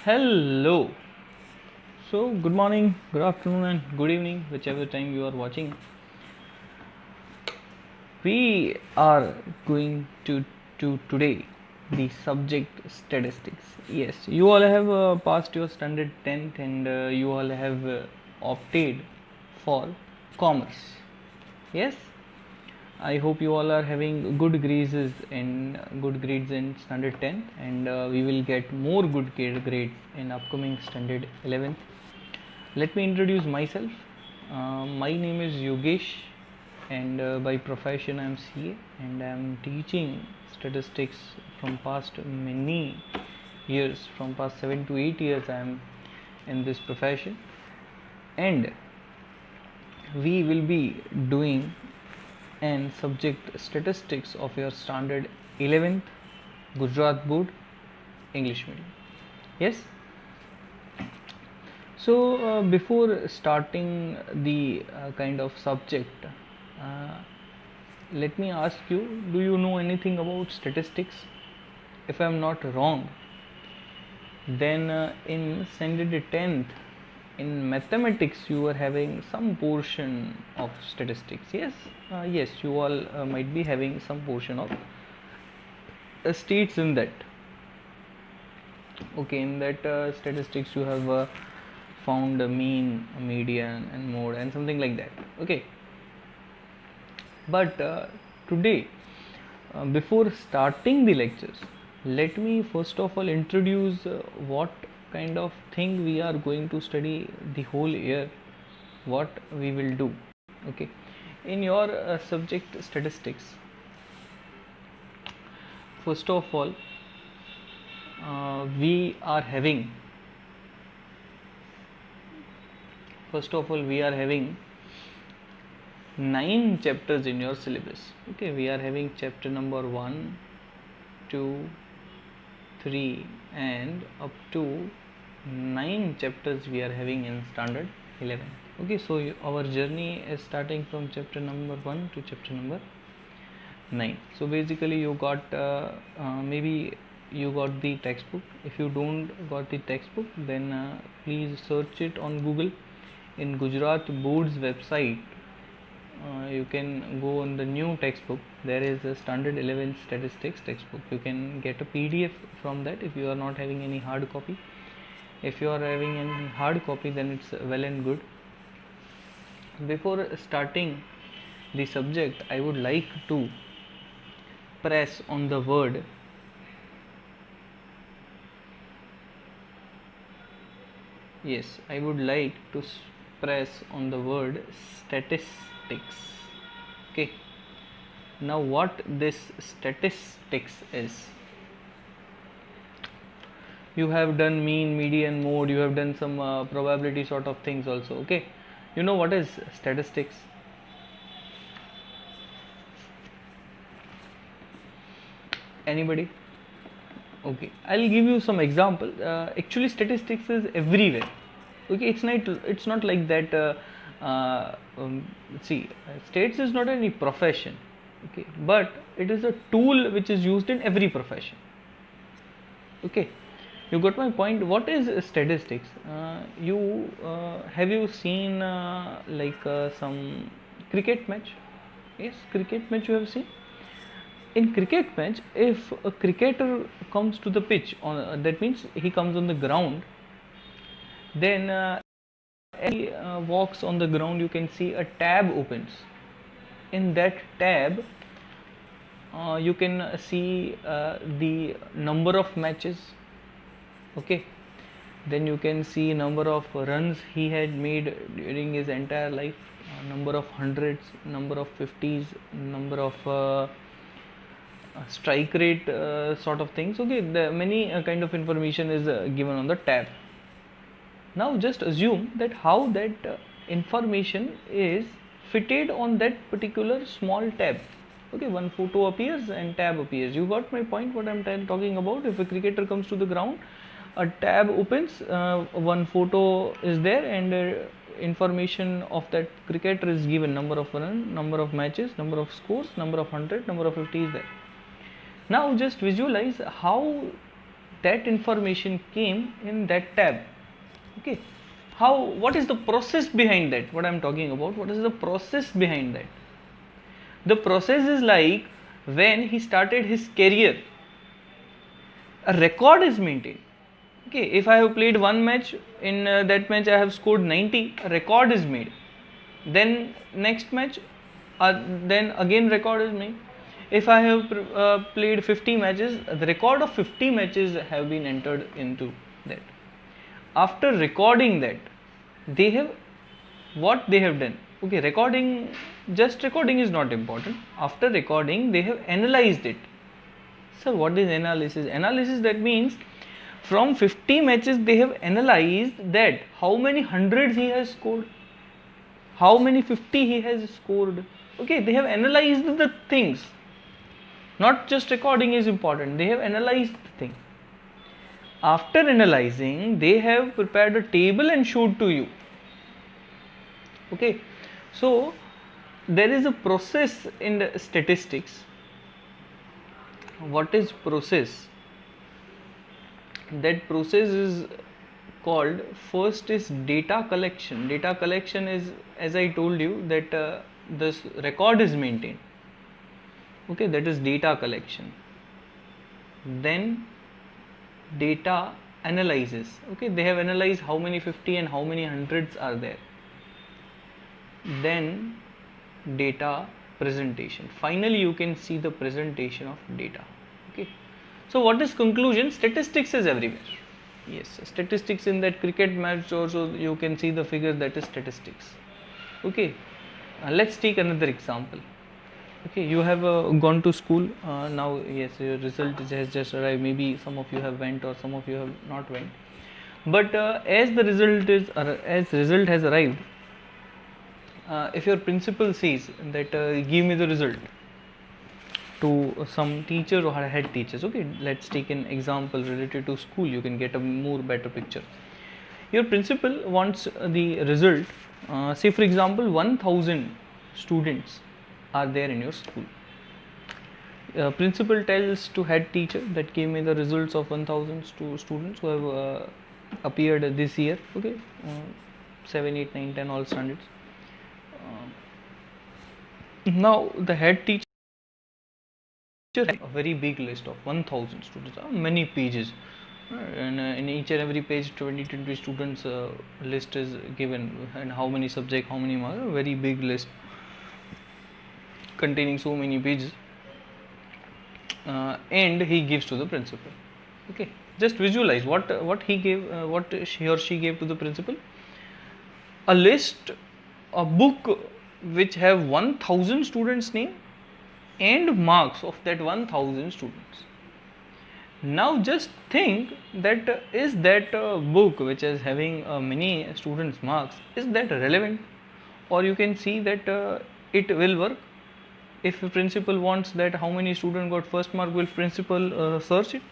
Hello. So, good morning, good afternoon, and good evening, whichever time you are watching. We are going to today the subject statistics. Yes, you all have passed your standard 10th and you all have opted for commerce. Yes, I hope you all are having good grades in standard 10th, and we will get more good grades in upcoming standard 11th. Let me introduce myself. My name is Yogesh, and by profession I'm CA, and I'm teaching statistics from past many years, from past 7 to 8 years. I'm in this profession, and we will be doing an subject statistics of your standard 11th Gujarat Board English medium. Yes. So, before starting the kind of subject, uh, let me ask you, do you know anything about statistics? If I'm not wrong, then in standard 10th, in mathematics, you were having some portion of statistics. Yes, yes, you all might be having some portion of states in that. Okay, in that statistics, you have found a mean, a median, and mode, and something like that. Okay, but today, before starting the lectures, let me first of all introduce what kind of thing we are going to study the whole year, what we will do. Okay, in your subject statistics, first of all, we are having we are having 9 chapters in your syllabus. Okay, we are having chapter number 1, 2, 3, and up to 9 chapters we are having in standard 11. Okay, so our journey is starting from chapter number 1 to chapter number 9. So basically you got maybe you got the textbook. If you don't got the textbook, then please search it on Google. In Gujarat Board's website, you can go on the new textbook. There is a standard 11 statistics textbook. You can get a PDF from that if you are not having any hard copy. If you are having any hard copy, then it's well and good. Before starting the subject, I would like to press on the word yes, I would like to press on the word statistics. Okay, now what this statistics is, you have done mean, median, mode, you have done some probability sort of things also. Okay, you know what is statistics? Anybody? Okay, I'll give you some example. Actually statistics is everywhere. Okay, it's not like that. See, states is not any profession. Okay, but it is a tool which is used in every profession. Okay, you got my point. What is statistics? You have you seen some cricket match? Yes, cricket match you have seen. In cricket match, if a cricketer comes to the pitch, on that means he comes on the ground, then as he walks on the ground, you can see a tab opens. In that tab, you can see the number of matches. Okay, then you can see number of runs he had made during his entire life, number of hundreds, number of 50s, number of strike rate sort of things. Okay, the many kind of information is given on the tab. Now just assume that how that information is fitted on that particular small tab. Okay, one photo appears and tab appears. You got my point what I'm talking about. If a cricketer comes to the ground, a tab opens, one photo is there, and information of that cricketer is given: number of runs, number of matches, number of scores, number of 100, number of 50 is there. Now just visualize how that information came in that tab. Okay, what is the process behind that? What I'm talking about, what is the process behind that? The process is like when he started his career, a record is maintained. Okay, if I have played one match, in that match I have scored 90, a record is made. Then next match, then again record is made. If I have played 50 matches, the record of 50 matches have been entered into that. After recording that, they have, what they have done, okay, recording, just recording is not important. After recording, they have analyzed it. So what is analysis? Analysis, that means from 50 matches they have analyzed that how many hundreds he has scored, how many 50 he has scored. Okay, they have analyzed the things. Not just recording is important, they have analyzed the thing. After analyzing, they have prepared a table and showed to you. Okay, so there is a process in the statistics. What is process? That process is called, first is data collection. Data collection is, as I told you, that this record is maintained. Okay, that is data collection. Then data analysis. Okay, they have analyzed how many 50 and how many hundreds are there. Then data presentation. Finally, you can see the presentation of data. Okay, so what is conclusion? Statistics is everywhere. Yes, statistics in that cricket match also you can see the figure, that is statistics. Okay, let's take another example. Okay, you have gone to school now. Yes, your result has just arrived. Maybe some of you have went or some of you have not went. But as the result has arrived, if your principal says that give me the result to some teacher or head teachers. Okay, let's take an example related to school. You can get a more better picture. Your principal wants the result. Say for example, 1000 students are there in your school. Principal tells to head teacher that give me the results of 1000 students who have appeared this year. Okay, 7, 8, 9, 10 all standards. Now the head teacher has a very big list of 1000 students, many pages, and in each and every page 20 students list is given, and how many subject, how many marks, a very big list containing so many pages, and he gives to the principal. Okay, just visualize what he gave, what he or she gave to the principal. A list, a book which have 1000 students name and marks of that 1000 students. Now just think that is that book which is having many students marks, is that relevant? Or you can see that it will work. If the principal wants that how many students got first mark, will principal search it?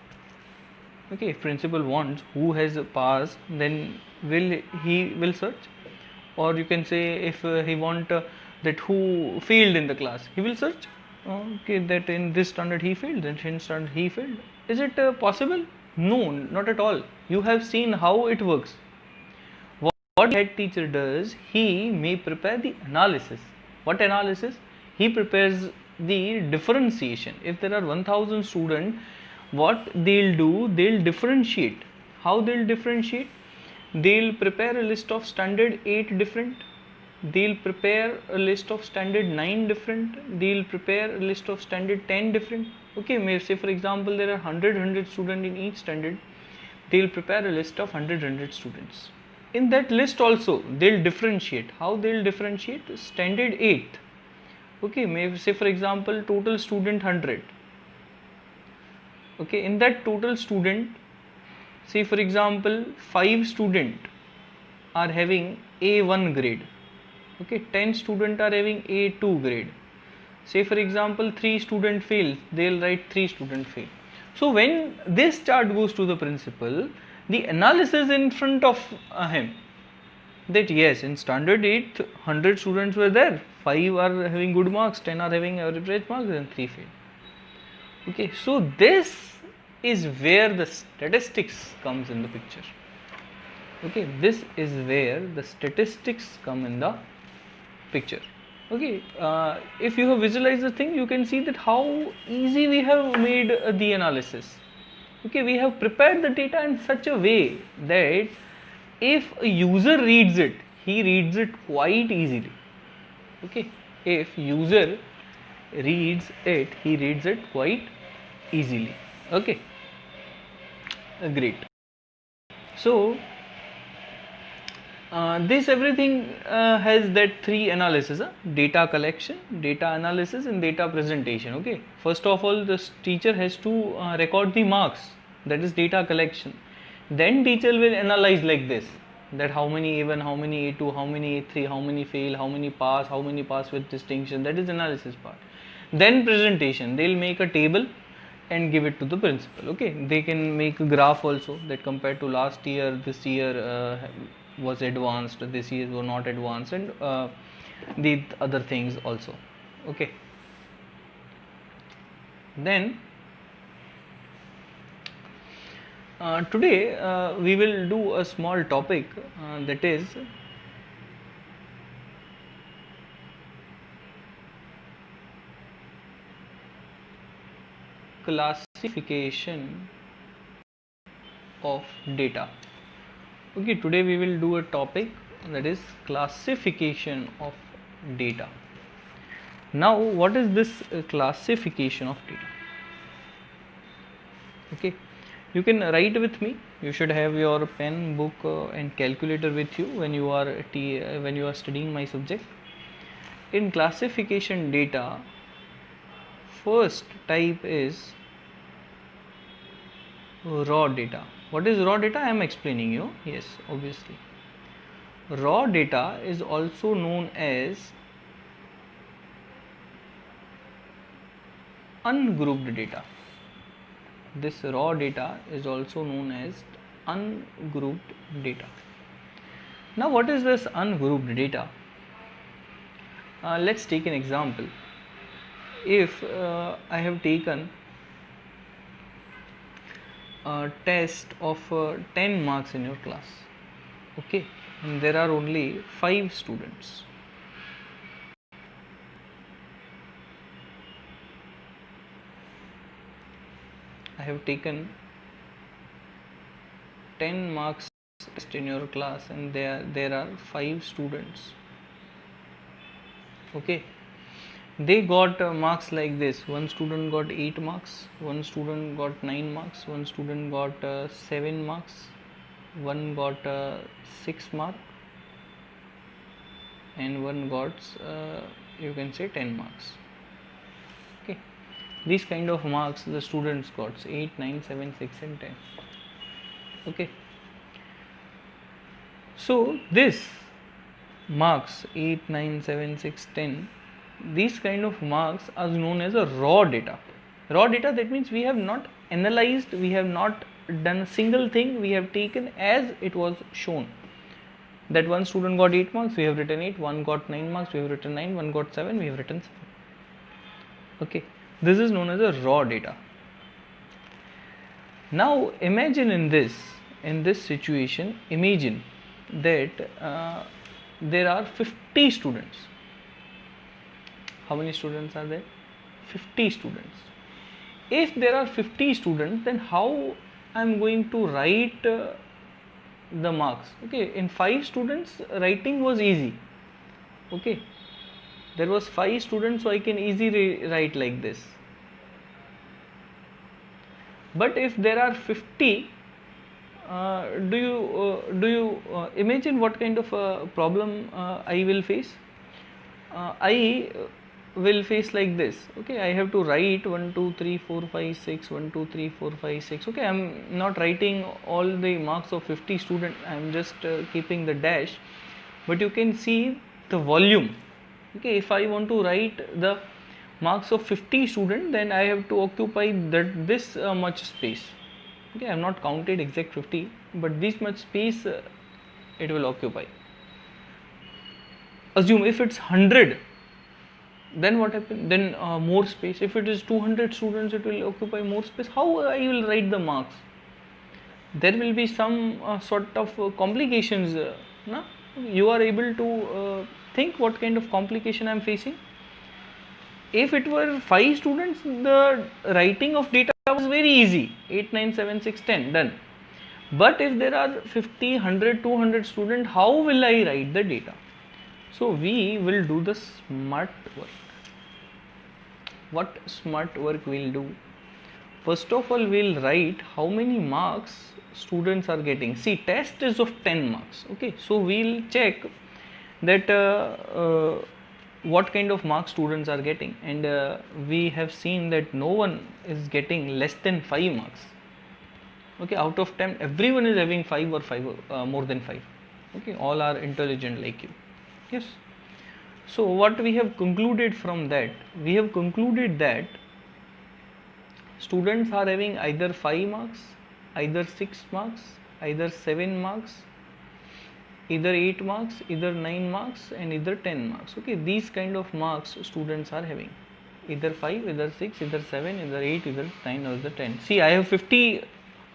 Okay, if principal wants who has passed, then he will search. Or you can say if he want that who failed in the class, he will search. Okay, that in this standard he failed, then in standard he failed. Is it possible? No, not at all. You have seen how it works. What head teacher does, he may prepare the analysis. What analysis? He prepares the differentiation. If there are 1000 students, what they'll do, they'll differentiate. How they'll differentiate? They'll prepare a list of standard 8 different, they'll prepare a list of standard 9 different, they'll prepare a list of standard 10 different. Okay, may say for example there are 100 students in each standard, they'll prepare a list of 100 students. In that list also they'll differentiate. How they'll differentiate? Standard 8. Okay, may say for example total student 100. Okay, in that total student, say for example 5 students are having A1 grade. Okay, 10 students are having A2 grade. Say for example 3 students fail, they'll write 3 students fail. So when this chart goes to the principal, the analysis in front of him, that yes, in standard 8 100 students were there, 5 are having good marks, 10 are having average marks, and 3 fail. Okay, so this is where the statistics comes in the picture. Okay, this is where the statistics come in the picture. Okay, if you have visualized the thing, you can see that how easy we have made the analysis. Okay, we have prepared the data in such a way that if a user reads it, he reads it quite easily. Okay, if user reads it, he reads it quite easily. Okay, great. So this everything has that three analysis: data collection, data analysis, and data presentation. Okay, first of all, the teacher has to record the marks, that is data collection. Then teacher will analyze like this, that how many A1, how many A2, how many A3, how many fail, how many pass with distinction, that is analysis part. Then presentation, they'll make a table and give it to the principal. Okay, they can make a graph also, that compared to last year, this year was advanced, this year were not advanced, and the other things also. Okay, then today we will do a small topic, that is classification of data. Okay, today we will do a topic, that is classification of data. Now, what is this classification of data? Okay, you can write with me. You should have your pen, book, and calculator with you when you are studying my subject. In classification data, first type is raw data. What is raw data? I am explaining you. Yes, obviously. Raw data is also known as ungrouped data. This raw data is also known as ungrouped data. Now, what is this ungrouped data? Let's take an example. If I have taken a test of 10 marks in your class, okay, and there are only 5 students. I have taken 10 marks test in your class, and there are 5 students. Okay, they got marks like this: one student got 8 marks, one student got 9 marks, one student got 7 marks, one got 6 mark, and one got you can say 10 marks. Okay, these kind of marks the students got: 8, 9, 7, 6, and 10. Okay, so this marks 8, 9, 7, 6, 10, these kind of marks are known as a raw data. Raw data, that means we have not analyzed, we have not done a single thing, we have taken as it was shown. That one student got 8 marks, we have written 8, one got 9 marks, we have written 9, one got 7, we have written 7. Okay, this is known as a raw data. Now imagine in this situation, imagine that there are 50 students. How many students are there? 50 students. If there are 50 students, then how I am going to write the marks? Okay, in 5 students, writing was easy. Okay, there was 5 students, so I can easily write like this. But if there are 50, do you imagine what kind of a problem I will face? I will face like this. Okay, I have to write 1 2 3 4 5 6, 1 2 3 4 5 6. Okay, I am not writing all the marks of 50 students, I am just keeping the dash, but you can see the volume. Okay, if I want to write the marks of 50 students, then I have to occupy this much space. Okay, I have not counted exact 50, but this much space it will occupy. Assume if it's 100, then what happens? Then more space. If it is 200 students, it will occupy more space. How I will write the marks? There will be some sort of complications. Na? You are able to think what kind of complication I am facing. If it were 5 students, the writing of data was very easy. 8, 9, 7, 6, 10, done. But if there are 50, 100, 200 students, how will I write the data? So we will do the smart work. What smart work we'll do? First of all, we'll write how many marks students are getting. See, test is of 10 marks. Okay, so we'll check that what kind of marks students are getting, and we have seen that no one is getting less than 5 marks. Okay, out of 10, everyone is having 5 or 5 more than 5. Okay, all are intelligent like you. Yes. So what we have concluded from that? We have concluded that students are having either 5 marks, either 6 marks, either 7 marks, either 8 marks, either 9 marks, and either 10 marks. Okay, these kind of marks students are having. Either 5, either 6, either 7, either 8, either 9, or either 10. See, I have 50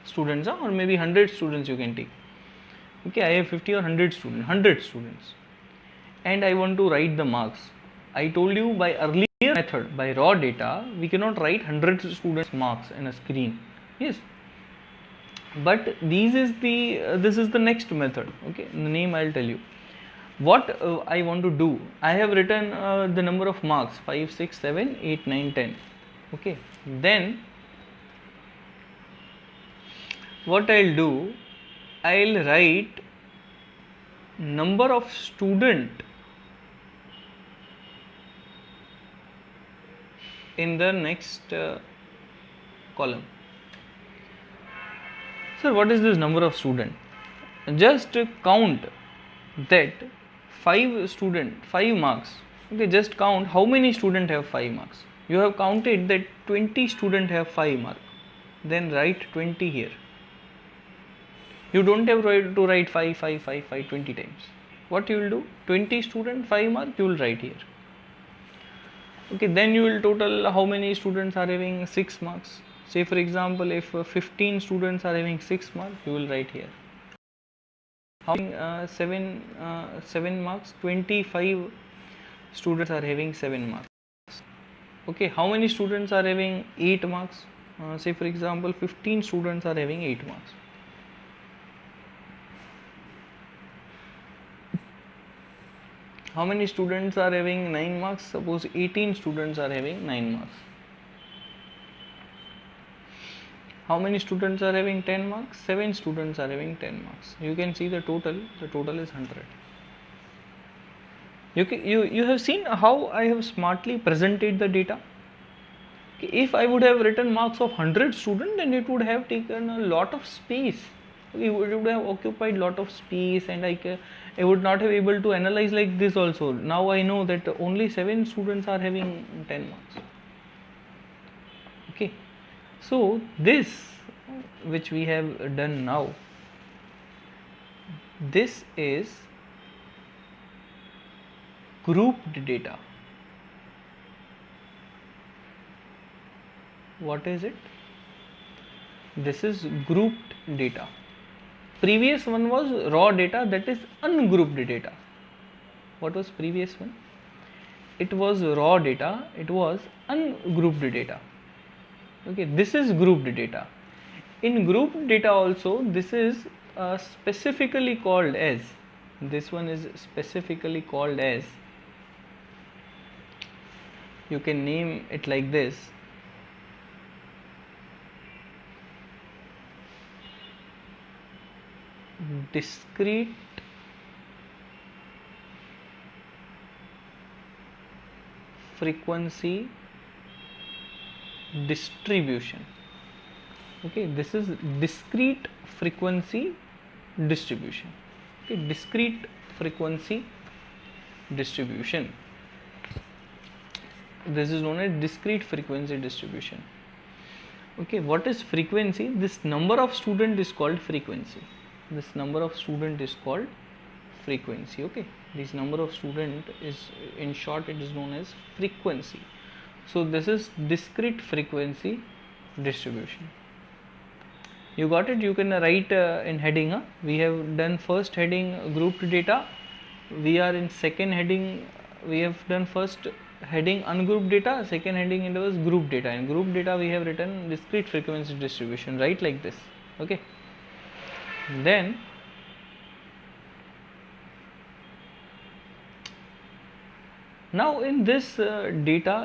students, or maybe 100 students you can take. Okay, I have 50 or 100 students, and I want to write the marks. I told you by earlier method, by raw data, we cannot write 100 students marks in a screen. Yes, but this is the next method. Okay, the name I'll tell you. What I want to do, I have written the number of marks 5, 6, 7, 8, 9, 10. Okay, then what I'll do, I'll write number of student in the next column. Sir, what is this number of student? Just count that 5 marks. Okay, just count how many students have 5 marks. You have counted that 20 students have 5 marks. Then write 20 here. You don't have to write 5, 5, 5, 5 20 times. What you will do? 20 student 5 mark you will write here. Okay, then you will total how many students are having 6 marks. Say for example, if 15 students are having 6 marks, you will write here. How many 7 marks? 25 students are having 7 marks. Okay, how many students are having 8 marks? Say for example, 15 students are having 8 marks. How many students are having 9 marks? Suppose 18 students are having 9 marks. How many students are having 10 marks? 7 students are having 10 marks. You can see the total is 100. You have seen how I have smartly presented the data. If I would have written marks of 100 students, then it would have taken a lot of space. It would have occupied a lot of space, and I would not have able to analyze like this also. Now I know that only 7 students are having 10 marks. Okay, so this which we have done now, this is grouped data. What is it? This is grouped data. Previous one was raw data, that is ungrouped data. What was previous one? It was raw data, it was ungrouped data. Okay, this is grouped data. In grouped data also, this is specifically called as, this one is specifically called as, you can name it like this, discrete frequency distribution. Okay, this is discrete frequency distribution. Okay, discrete frequency distribution. This is known as discrete frequency distribution. Okay, what is frequency? This number of student is called frequency. This number of student is called frequency. Okay, this number of student is, in short, it is known as frequency. So this is discrete frequency distribution. You got it? You can write in heading. We have done first heading grouped data. We are in second heading. We have done first heading ungrouped data. Second heading it was group data. In group data we have written discrete frequency distribution. Right, like this. Okay. Then now in this data,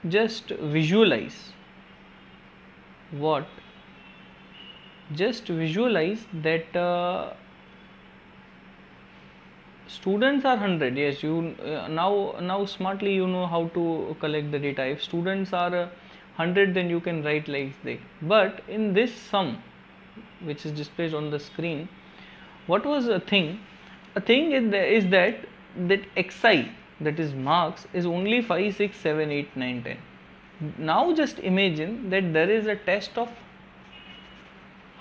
just visualize what? Just visualize that students are 100. Yes, you now smartly you know how to collect the data. If students are 100, then you can write like this. But in this sum, which is displayed on the screen, what was a thing? A thing is that xi, that is marks, is only 5, 6, 7, 8, 9, 10. Now just imagine that there is a test of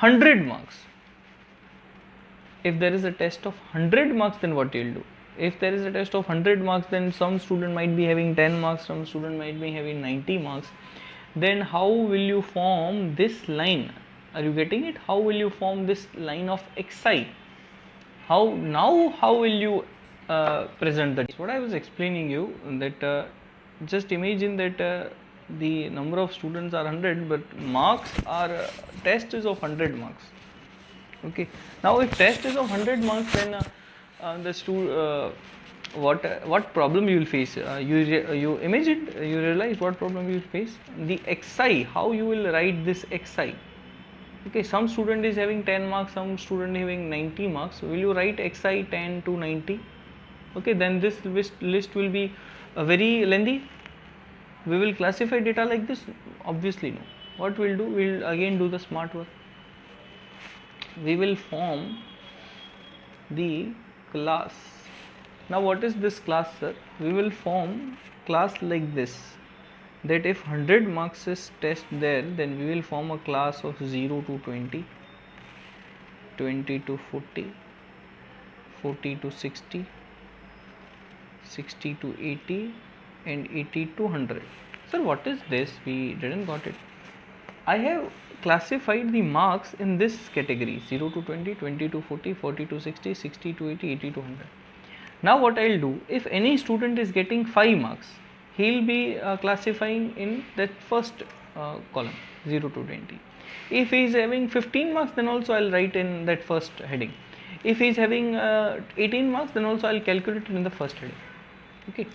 100 marks. If there is a test of 100 marks, then what you'll do? If there is a test of 100 marks, then some student might be having 10 marks, some student might be having 90 marks. Then how will you form this line? Are you getting it? How will you form this line of xi? How will you present that? What I was explaining you, that just imagine that the number of students are 100, but marks are test is of 100 marks. Okay, now if test is of 100 marks, then what problem you will face? You imagine, you realize what problem you will face. The xi, how you will write this xi? Okay, some student is having 10 marks, some student having 90 marks. Will you write xi 10 to 90? Okay, then this list will be very lengthy. We will classify data like this? Obviously no. What we'll do? We'll again do the smart work. We will form the class. Now what is this class, sir? We will form class like this, that if 100 marks is test there, then we will form a class of 0 to 20, 20 to 40, 40 to 60, 60 to 80, and 80 to 100. Sir, what is this? We didn't got it. I have classified the marks in this category: 0 to 20, 20 to 40, 40 to 60, 60 to 80, 80 to 100. Now what I'll do, if any student is getting 5 marks, he'll be classifying in that first column, 0 to 20. If he is having 15 marks, then also I'll write in that first heading. If he is having 18 marks, then also I'll calculate it in the first heading. Okay,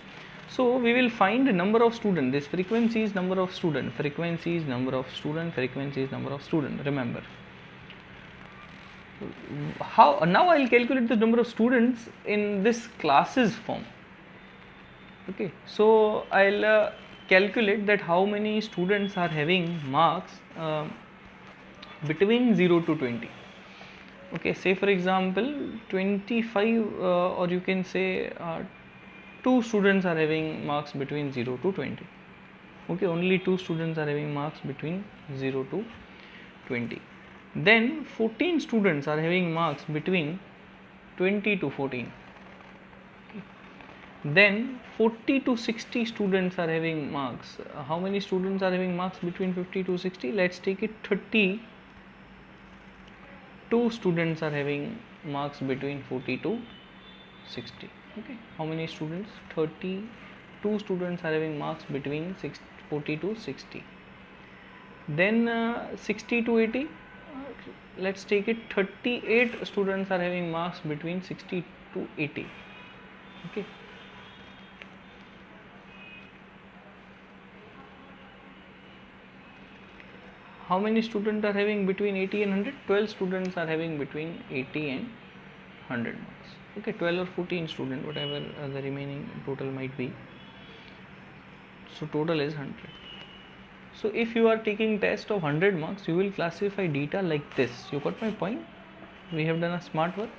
so we will find the number of student. This frequency is number of student, frequency is number of student, frequency is number of student. Remember. How now I'll calculate the number of students in this classes form. Okay, so I'll calculate that how many students are having marks between 0 to 20. Okay, say for example 25, or you can say 2 students are having marks between 0 to 20. Okay, only 2 students are having marks between 0 to 20. Then 14 students are having marks between 20 to 14. Okay. Then 40 to 60 students are having marks. How many students are having marks between 50 to 60? Let's take it 32 students are having marks between 40 to 60. Okay, how many students? 32 students are having marks between 40 to 60. Then 60 to 80, let's take it 38 students are having marks between 60 to 80. Okay, how many students are having between 80 and 100? 12 students are having between 80 and 100 marks. Okay, 12 or 14 students, whatever the remaining total might be. So total is 100. So if you are taking test of 100 marks, you will classify data like this. You got my point? We have done a smart work.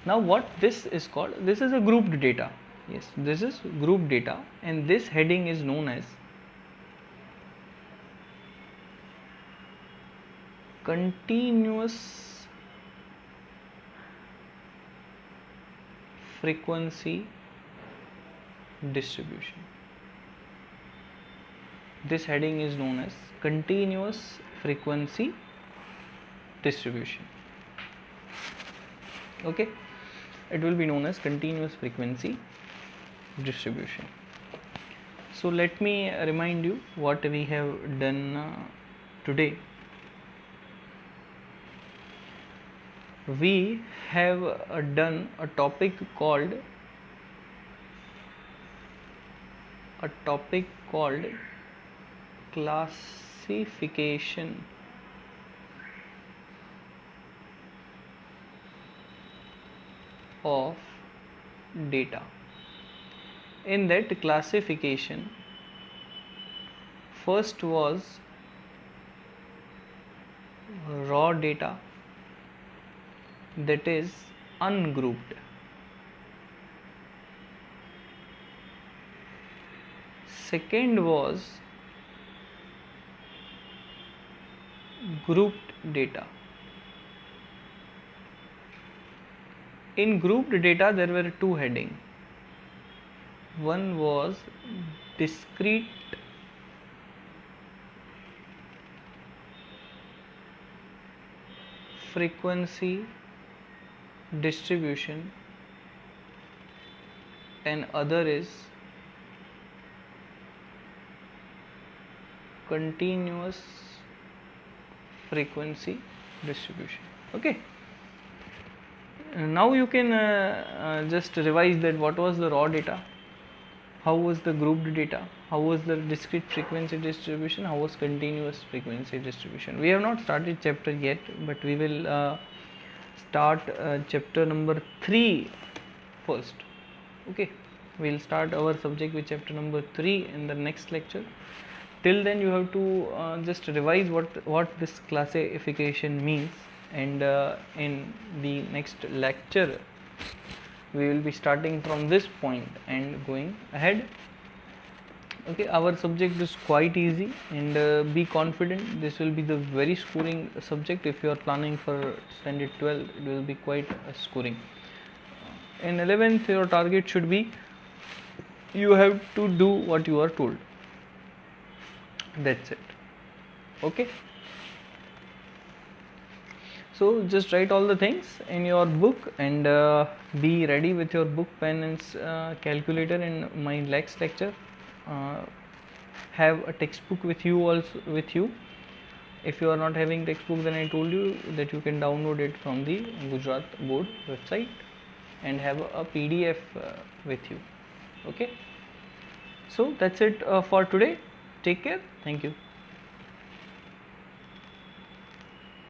Now what this is called? This is a grouped data. Yes, this is grouped data, and this heading is known as continuous frequency distribution. This heading is known as continuous frequency distribution. Okay, it will be known as continuous frequency distribution. So let me remind you what we have done today. We have done a topic called classification of data. In that classification, first was raw data, that is ungrouped. Second was grouped data. In grouped data there were two headings. One was discrete frequency distribution and other is continuous frequency distribution. Okay, now you can just revise that what was the raw data, how was the grouped data, how was the discrete frequency distribution, how was continuous frequency distribution. We have not started chapter yet, but we will start chapter number 3 first. Okay, we will start our subject with chapter number 3 in the next lecture. Till then you have to just revise what this classification means, and in the next lecture we will be starting from this point and going ahead. Okay, our subject is quite easy, and be confident this will be the very scoring subject. If you are planning for standard 12, it will be quite scoring. In 11th your target should be you have to do what you are told. That's it. Okay, so just write all the things in your book and be ready with your book, pen and calculator in my next lecture. Have a textbook with you also. If you are not having textbook, then I told you that you can download it from the Gujarat board website and have a PDF with you. Okay, so that's it for today. Take care. Thank you.